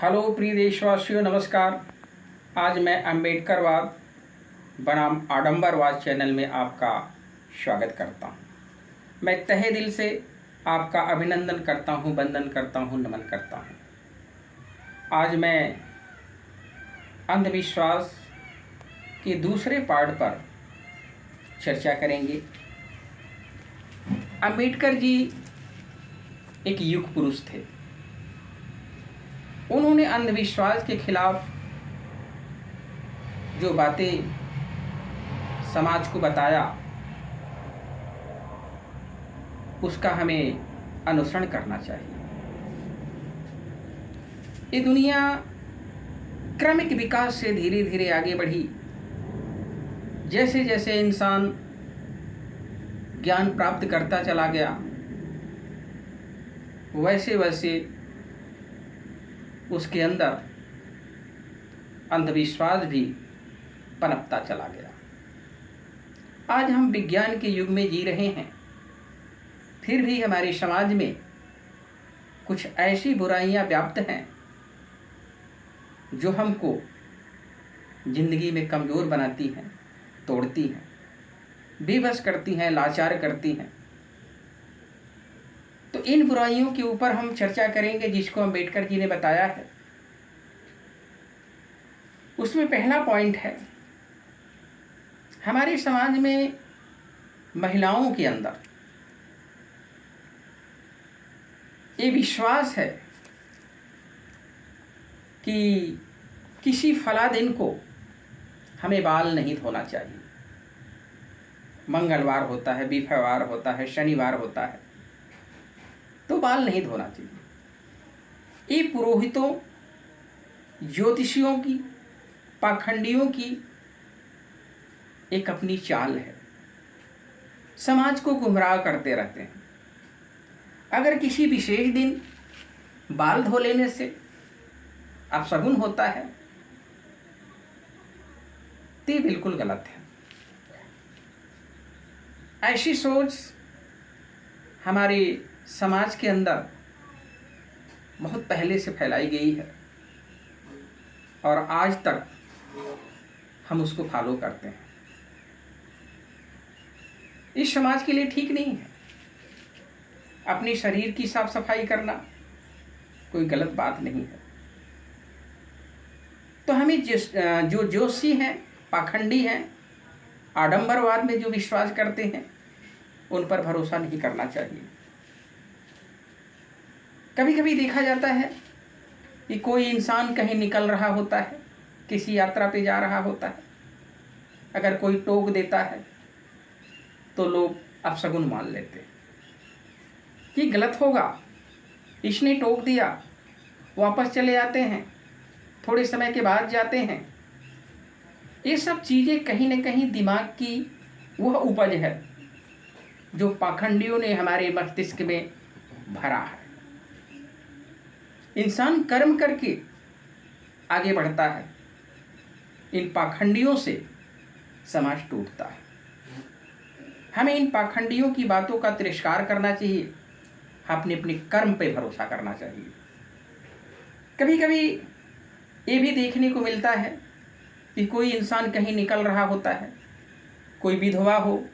Hello प्रिय देशवासियों, नमस्कार। आज मैं अम्बेडकरवाद बनाम आडंबरवाद चैनल में आपका स्वागत करता हूं। मैं तहे दिल से आपका अभिनंदन करता हूं, वंदन करता हूं, नमन करता हूं। आज मैं अंधविश्वास के दूसरे पार्ट पर चर्चा करेंगे। अम्बेडकर जी एक युग पुरुष थे। उन्होंने अंधविश्वास के खिलाफ जो बातें समाज को बताया, उसका हमें अनुसरण करना चाहिए। ये दुनिया क्रमिक विकास से धीरे धीरे आगे बढ़ी। जैसे जैसे इंसान ज्ञान प्राप्त करता चला गया, वैसे वैसे उसके अंदर अंधविश्वास भी पनपता चला गया। आज हम विज्ञान के युग में जी रहे हैं, फिर भी हमारे समाज में कुछ ऐसी बुराइयां व्याप्त हैं जो हमको जिंदगी में कमज़ोर बनाती हैं, तोड़ती हैं, बेबस करती हैं, लाचार करती हैं। तो इन बुराइयों के ऊपर हम चर्चा करेंगे जिसको अम्बेडकर जी ने बताया है। उसमें पहला पॉइंट है, हमारे समाज में महिलाओं के अंदर ये विश्वास है कि किसी फला दिन को हमें बाल नहीं धोना चाहिए। मंगलवार होता है, बीफवार होता है, शनिवार होता है, तो बाल नहीं धोना चाहिए। ये पुरोहितों, ज्योतिषियों की, पाखंडियों की एक अपनी चाल है। समाज को गुमराह करते रहते हैं। अगर किसी विशेष दिन बाल धो लेने से अपशगुन होता है तो ये बिल्कुल गलत है। ऐसी सोच हमारे समाज के अंदर बहुत पहले से फैलाई गई है और आज तक हम उसको फॉलो करते हैं। इस समाज के लिए ठीक नहीं है। अपने शरीर की साफ सफाई करना कोई गलत बात नहीं है। तो हमें जो जोशी हैं, पाखंडी हैं, आडंबरवाद में जो विश्वास करते हैं, उन पर भरोसा नहीं करना चाहिए। कभी कभी देखा जाता है कि कोई इंसान कहीं निकल रहा होता है, किसी यात्रा पे जा रहा होता है, अगर कोई टोक देता है तो लोग अपशगुन मान लेते हैं कि गलत होगा, इसने टोक दिया, वापस चले जाते हैं, थोड़े समय के बाद जाते हैं। ये सब चीज़ें कहीं न कहीं दिमाग की वह उपज है जो पाखंडियों ने हमारे मस्तिष्क में भरा है। इंसान कर्म करके आगे बढ़ता है, इन पाखंडियों से समाज टूटता है। हमें इन पाखंडियों की बातों का तिरस्कार करना चाहिए, अपने अपने कर्म पे भरोसा करना चाहिए। कभी कभी ये भी देखने को मिलता है कि कोई इंसान कहीं निकल रहा होता है, कोई विधवा हो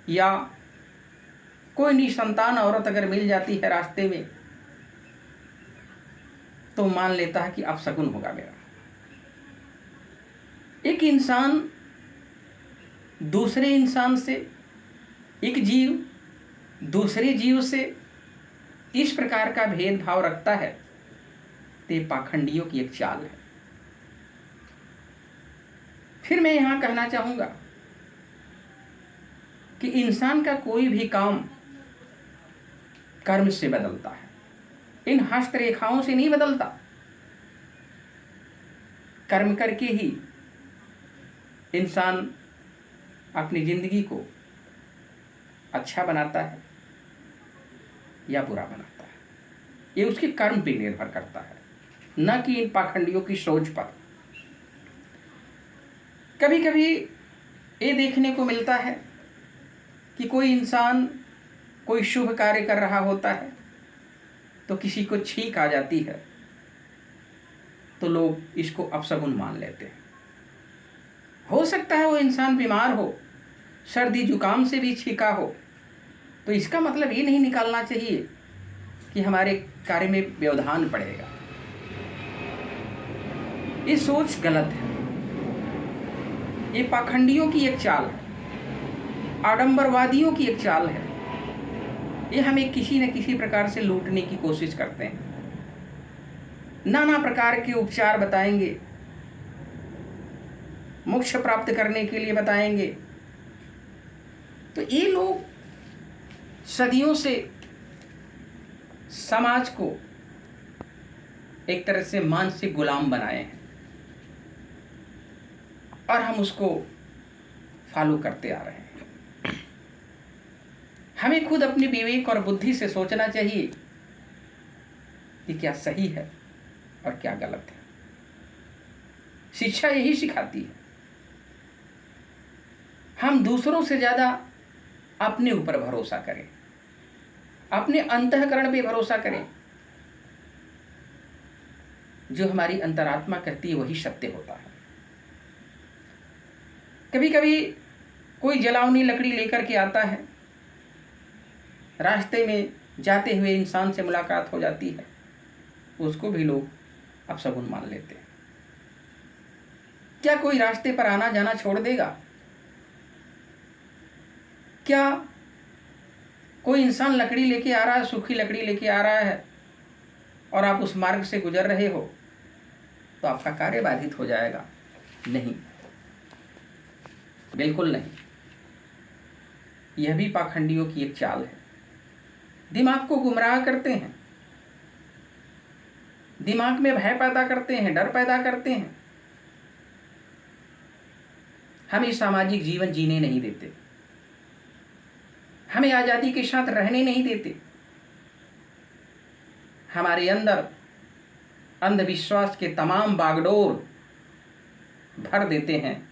या कोई निसंतान औरत अगर मिल जाती है रास्ते में, तो मान लेता है कि अपशगुन होगा मेरा। एक इंसान दूसरे इंसान से, एक जीव दूसरे जीव से इस प्रकार का भेदभाव रखता है तो ये पाखंडियों की एक चाल है। फिर मैं यहाँ कहना चाहूँगा कि इंसान का कोई भी काम कर्म से बदलता है, इन हस्तरेखाओं से नहीं बदलता। कर्म करके ही इंसान अपनी जिंदगी को अच्छा बनाता है या बुरा बनाता है। ये उसके कर्म पर निर्भर करता है, न कि इन पाखंडियों की सोच पर। कभी कभी ये देखने को मिलता है कि कोई इंसान कोई शुभ कार्य कर रहा होता है तो किसी को छींक आ जाती है तो लोग इसको अपशगुन मान लेते हैं। हो सकता है वो इंसान बीमार हो, सर्दी जुकाम से भी छींका हो, तो इसका मतलब ये नहीं निकालना चाहिए कि हमारे कार्य में व्यवधान पड़ेगा। ये सोच गलत है। ये पाखंडियों की एक चाल है, आडंबरवादियों की एक चाल है। ये हमें किसी न किसी प्रकार से लूटने की कोशिश करते हैं। नाना प्रकार के उपचार बताएंगे, मोक्ष प्राप्त करने के लिए बताएंगे। तो ये लोग सदियों से समाज को एक तरह से मानसिक गुलाम बनाए हैं और हम उसको फॉलो करते आ रहे हैं। हमें खुद अपनी विवेक और बुद्धि से सोचना चाहिए कि क्या सही है और क्या गलत है। शिक्षा यही सिखाती है। हम दूसरों से ज़्यादा अपने ऊपर भरोसा करें, अपने अंतःकरण पे भरोसा करें। जो हमारी अंतरात्मा कहती है वही सत्य होता है। कभी कभी कोई जलावनी लकड़ी लेकर के आता है, रास्ते में जाते हुए इंसान से मुलाकात हो जाती है, उसको भी लोग अपशगुन मान लेते हैं। क्या कोई रास्ते पर आना जाना छोड़ देगा? क्या कोई इंसान लकड़ी लेके आ रहा है, सूखी लकड़ी लेके आ रहा है, और आप उस मार्ग से गुजर रहे हो तो आपका कार्य बाधित हो जाएगा? नहीं, बिल्कुल नहीं। यह भी पाखंडियों की एक चाल है। दिमाग को गुमराह करते हैं, दिमाग में भय पैदा करते हैं, डर पैदा करते हैं, हमें सामाजिक जीवन जीने नहीं देते, हमें आज़ादी के साथ रहने नहीं देते, हमारे अंदर अंधविश्वास के तमाम बागडोर भर देते हैं,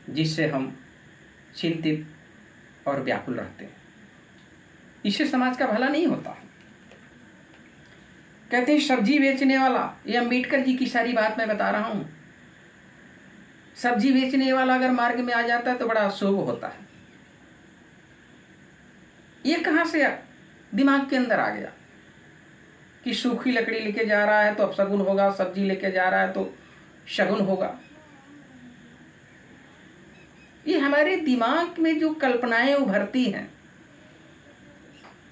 जिससे हम चिंतित और व्याकुल रहते हैं। इससे समाज का भला नहीं होता। कहते हैं सब्जी बेचने वाला, ये अंबेडकर जी की सारी बात मैं बता रहा हूं, सब्जी बेचने वाला अगर मार्ग में आ जाता है तो बड़ा शुभ होता है। ये कहां से दिमाग के अंदर आ गया कि सूखी लकड़ी लेके जा रहा है तो अपशगुन होगा, सब्जी लेके जा रहा है तो शगुन होगा? ये हमारे दिमाग में जो कल्पनाएं उभरती हैं,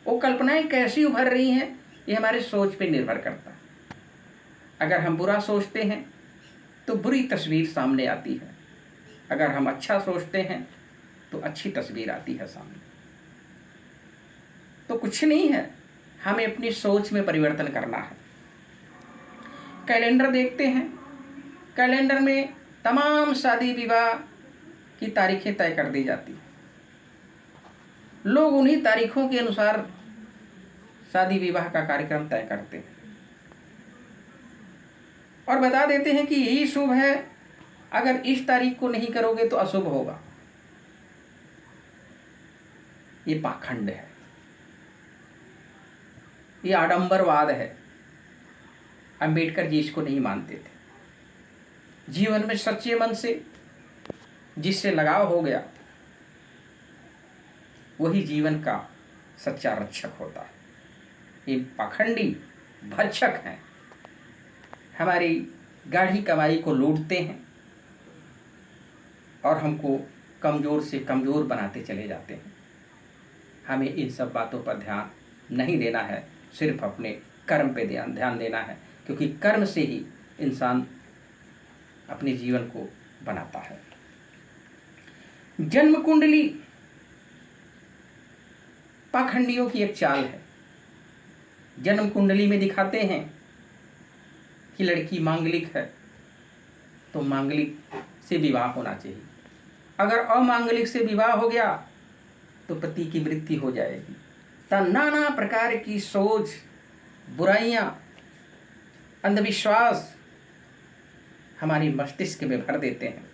वो कल्पनाएं कैसी उभर रही हैं, ये हमारे सोच पे निर्भर करता है। अगर हम बुरा सोचते हैं तो बुरी तस्वीर सामने आती है, अगर हम अच्छा सोचते हैं तो अच्छी तस्वीर आती है सामने। तो कुछ नहीं है, हमें अपनी सोच में परिवर्तन करना है। कैलेंडर देखते हैं, कैलेंडर में तमाम शादी विवाह की तारीखें तय कर दी जाती हैं। लोग उन्हीं तारीखों के अनुसार शादी विवाह का कार्यक्रम तय करते हैं और बता देते हैं कि यही शुभ है, अगर इस तारीख को नहीं करोगे तो अशुभ होगा। ये पाखंड है, ये आडंबरवाद है। अंबेडकर जी इसको नहीं मानते थे। जीवन में सच्चे मन से जिससे लगाव हो गया वही जीवन का सच्चा रक्षक होता है। ये पाखंडी भक्षक हैं, हमारी गाढ़ी कमाई को लूटते हैं और हमको कमज़ोर से कमज़ोर बनाते चले जाते हैं। हमें इन सब बातों पर ध्यान नहीं देना है, सिर्फ अपने कर्म पे ध्यान देना है, क्योंकि कर्म से ही इंसान अपने जीवन को बनाता है। जन्म कुंडली पाखंडियों की एक चाल है। जन्म कुंडली में दिखाते हैं कि लड़की मांगलिक है तो मांगलिक से विवाह होना चाहिए, अगर अमांगलिक से विवाह हो गया तो पति की मृत्यु हो जाएगी। नाना प्रकार की सोच, बुराइयां, अंधविश्वास हमारी मस्तिष्क में भर देते हैं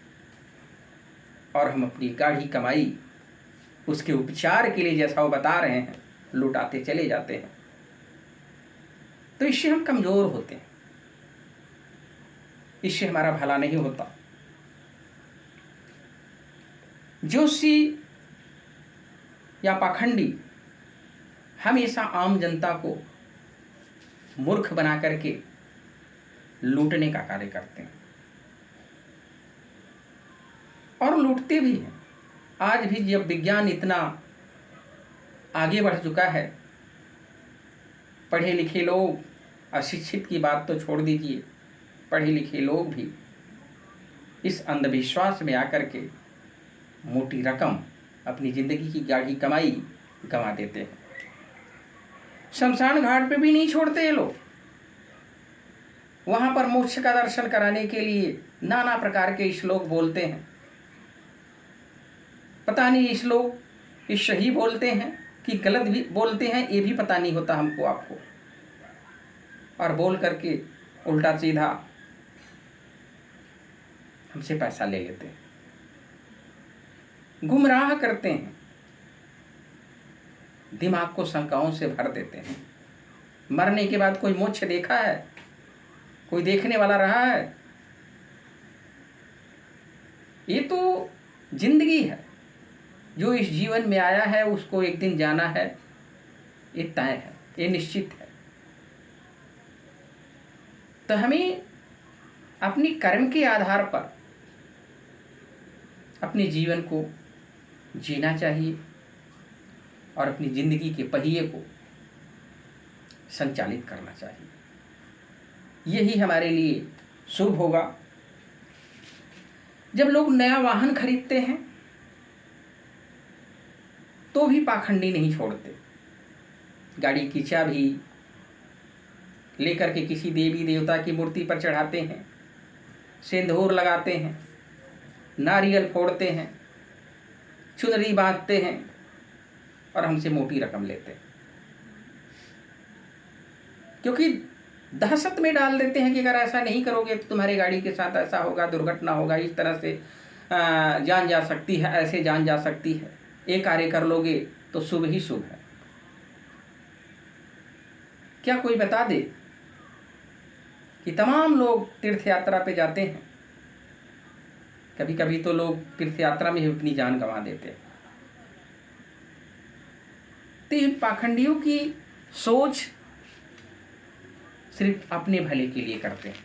और हम अपनी गाढ़ी कमाई उसके उपचार के लिए, जैसा वो बता रहे हैं, लुटाते चले जाते हैं। तो इससे हम कमज़ोर होते हैं। इससे हमारा भला नहीं होता। जोशी या पाखंडी हमेशा आम जनता को मूर्ख बना करके लूटने का कार्य करते हैं और लूटते भी हैं। आज भी जब विज्ञान इतना आगे बढ़ चुका है, पढ़े लिखे लोग, अशिक्षित की बात तो छोड़ दीजिए, पढ़े लिखे लोग भी इस अंधविश्वास में आकर के मोटी रकम, अपनी जिंदगी की गाढ़ी कमाई गंवा देते हैं। शमशान घाट पे भी नहीं छोड़ते ये लोग, वहां पर मोक्ष का दर्शन कराने के लिए नाना प्रकार के श्लोक बोलते हैं। पता नहीं श्लोक ये सही बोलते हैं कि गलत भी बोलते हैं, ये भी पता नहीं होता हमको आपको, और बोल करके उल्टा सीधा हमसे पैसा ले लेते हैं, गुमराह करते हैं, दिमाग को शंकाओं से भर देते हैं। मरने के बाद कोई मोक्ष देखा है? कोई देखने वाला रहा है? ये तो जिंदगी है, जो इस जीवन में आया है उसको एक दिन जाना है, ये तय है, ये निश्चित है। तो हमें अपनी कर्म के आधार पर अपने जीवन को जीना चाहिए और अपनी जिंदगी के पहिए को संचालित करना चाहिए। यही हमारे लिए शुभ होगा। जब लोग नया वाहन खरीदते हैं तो भी पाखंडी नहीं छोड़ते, गाड़ी की चाबी लेकर के किसी देवी देवता की मूर्ति पर चढ़ाते हैं, सिंदूर लगाते हैं, नारियल फोड़ते हैं, चुनरी बांधते हैं और हमसे मोटी रकम लेते हैं, क्योंकि दहशत में डाल देते हैं कि अगर ऐसा नहीं करोगे तो तुम्हारी गाड़ी के साथ ऐसा होगा, दुर्घटना होगा, इस तरह से जान जा सकती है, ऐसे जान जा सकती है, ये कार्य कर लोगे तो शुभ ही शुभ है। क्या कोई बता दे कि तमाम लोग तीर्थ यात्रा पे जाते हैं, कभी कभी तो लोग तीर्थ यात्रा में ही अपनी जान गंवा देते हैं। तो इन पाखंडियों की सोच सिर्फ अपने भले के लिए करते हैं,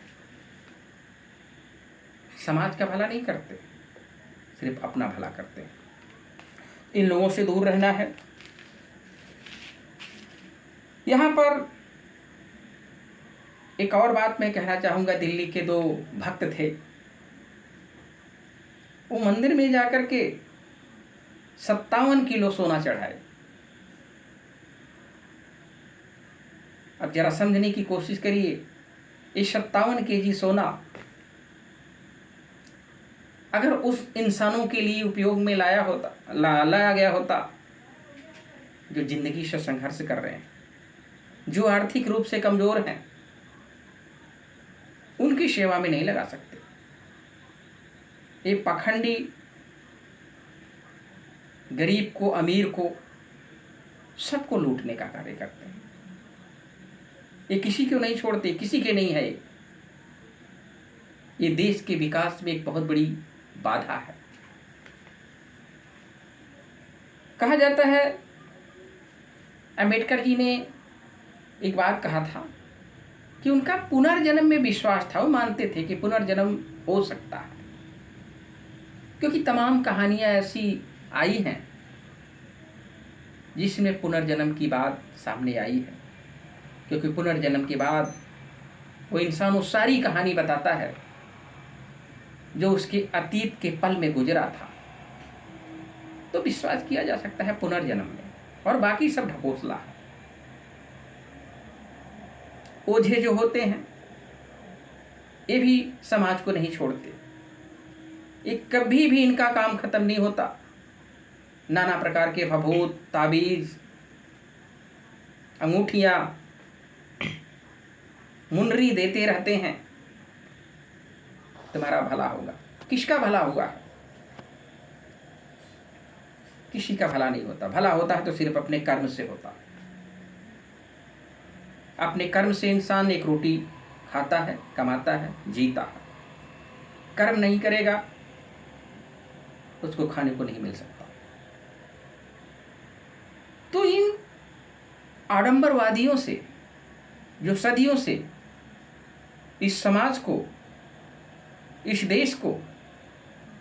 समाज का भला नहीं करते, सिर्फ अपना भला करते हैं। इन लोगों से दूर रहना है। यहाँ पर एक और बात मैं कहना चाहूँगा। दिल्ली के 2 भक्त थे, वो मंदिर में जाकर के 57 किलो सोना चढ़ाए। अब जरा समझने की कोशिश करिए, ये 57 केजी सोना अगर उस इंसानों के लिए उपयोग में लाया गया होता जो जिंदगी से संघर्ष कर रहे हैं, जो आर्थिक रूप से कमजोर हैं, उनकी सेवा में नहीं लगा सकते। ये पाखंडी गरीब को, अमीर को, सबको लूटने का कार्य करते हैं। ये किसी को नहीं छोड़ते, किसी के नहीं है। ये देश के विकास में एक बहुत बड़ी बाधा है। कहा जाता है, अंबेडकर जी ने एक बात कहा था कि उनका पुनर्जन्म में विश्वास था। वो मानते थे कि पुनर्जन्म हो सकता है, क्योंकि तमाम कहानियां ऐसी आई हैं जिसमें पुनर्जन्म की बात सामने आई है। क्योंकि पुनर्जन्म के बाद वो इंसान वो सारी कहानी बताता है जो उसके अतीत के पल में गुजरा था, तो विश्वास किया जा सकता है पुनर्जन्म में। और बाकी सब ढकोसला है। ओझे जो होते हैं ये भी समाज को नहीं छोड़ते, ये कभी भी इनका काम खत्म नहीं होता। नाना प्रकार के भभूत, ताबीज, अंगूठियां, मुनरी देते रहते हैं, तुम्हारा भला होगा। किसका भला होगा? किसी का भला नहीं होता। भला होता है तो सिर्फ अपने कर्म से होता। अपने कर्म से इंसान एक रोटी खाता है, कमाता है, जीता है। कर्म नहीं करेगा उसको खाने को नहीं मिल सकता। तो इन आडंबरवादियों से, जो सदियों से इस समाज को, इस देश को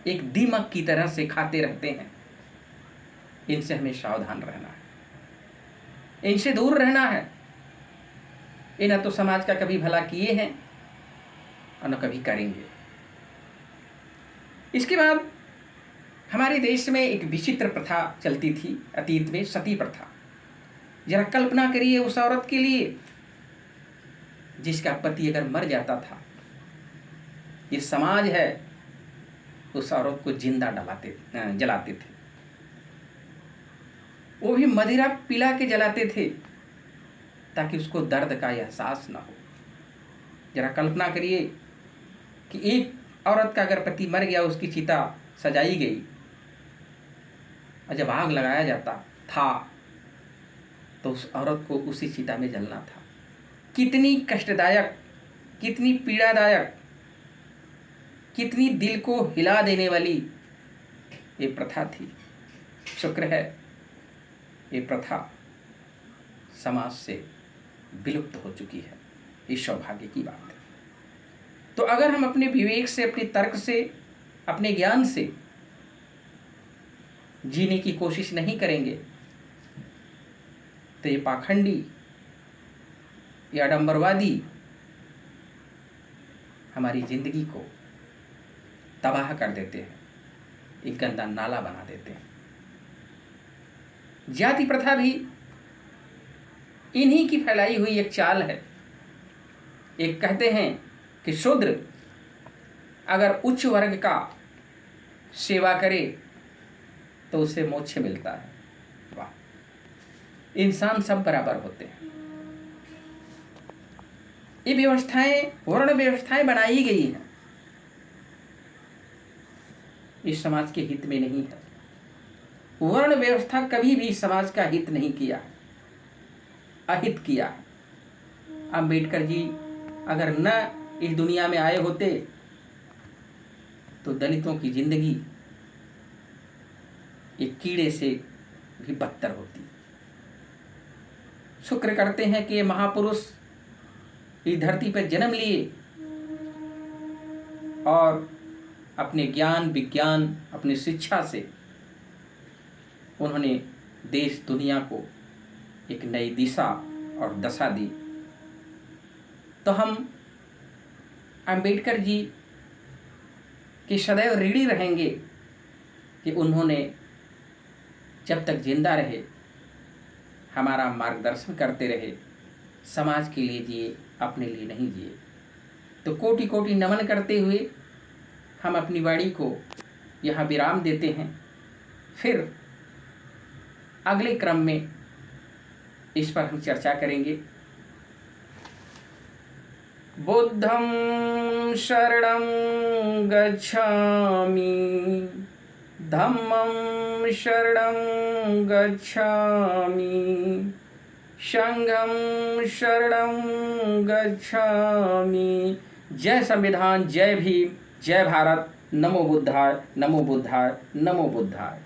एक दीमक की तरह से खाते रहते हैं, इनसे हमें सावधान रहना है, इनसे दूर रहना है। ये न तो समाज का कभी भला किए हैं और न कभी करेंगे। इसके बाद हमारे देश में एक विचित्र प्रथा चलती थी अतीत में, सती प्रथा। जरा कल्पना करिए उस औरत के लिए जिसका पति अगर मर जाता था, ये समाज है उस औरत को जिंदा जलाते थे, वो भी मदिरा पिला के जलाते थे ताकि उसको दर्द का एहसास ना हो। जरा कल्पना करिए कि एक औरत का अगर पति मर गया, उसकी चिता सजाई गई और जब आग लगाया जाता था तो उस औरत को उसी चिता में जलना था। कितनी कष्टदायक, कितनी पीड़ादायक, कितनी दिल को हिला देने वाली ये प्रथा थी। शुक्र है ये प्रथा समाज से विलुप्त हो चुकी है। ये सौभाग्य की बात है। तो अगर हम अपने विवेक से, अपने तर्क से, अपने ज्ञान से जीने की कोशिश नहीं करेंगे तो ये पाखंडी, ये आडंबरवादी हमारी जिंदगी को तबाह कर देते हैं, एक गंदा नाला बना देते हैं। जाति प्रथा भी इन्हीं की फैलाई हुई एक चाल है। एक कहते हैं कि शूद्र अगर उच्च वर्ग का सेवा करे तो उसे मोक्ष मिलता है। वाह, इंसान सब बराबर होते हैं। ये व्यवस्थाएं, वर्ण व्यवस्थाएं बनाई गई हैं, इस समाज के हित में नहीं है। वर्ण व्यवस्था कभी भी समाज का हित नहीं किया, अहित किया। अंबेडकर जी अगर न इस दुनिया में आए होते तो दलितों की जिंदगी एक कीड़े से भी बदतर होती। शुक्र करते हैं कि ये महापुरुष इस धरती पर जन्म लिए और अपने ज्ञान, विज्ञान, अपनी शिक्षा से उन्होंने देश दुनिया को एक नई दिशा और दशा दी। तो हम अंबेडकर जी की सदैव ऋणी रहेंगे कि उन्होंने जब तक जिंदा रहे हमारा मार्गदर्शन करते रहे, समाज के लिए जिए, अपने लिए नहीं जिए। तो कोटि कोटि नमन करते हुए हम अपनी वाणी को यहाँ विराम देते हैं। फिर अगले क्रम में इस पर हम चर्चा करेंगे। बुद्धं शरणं गच्छामि, धम्मं शरणं गच्छामि, संघं शरणं गच्छामि। जय संविधान, जय भीम, जय भारत। नमो बुद्धाय, नमो बुद्धाय, नमो बुद्धाय।